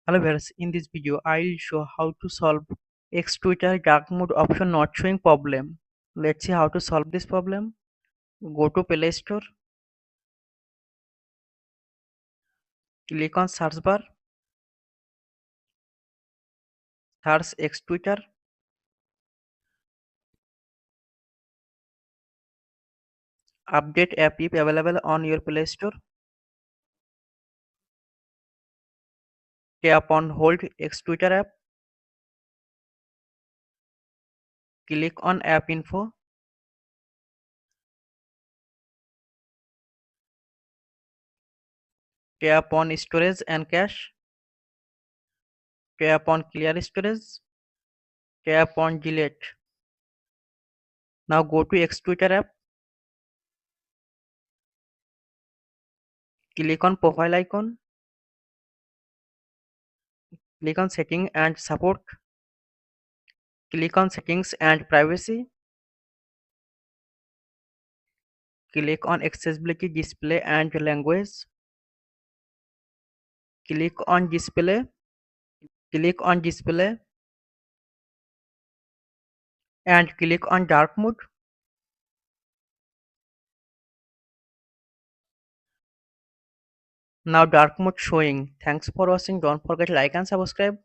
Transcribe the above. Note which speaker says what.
Speaker 1: Hello viewers, in this video I'll show how to solve X Twitter dark mode option not showing problem. Let's see how to solve this problem. Go to Play Store, click on search bar, search X Twitter, update app if available on your Play Store, tap on hold X Twitter app, click on app info, tap on storage and cache, tap on clear storage, tap on delete. Now go to X Twitter app, click on profile icon, click on setting and support, click on settings and privacy, click on accessibility display and language, click on display, and click on dark mode. Now dark mode showing. Thanks for watching. Don't forget to like and subscribe.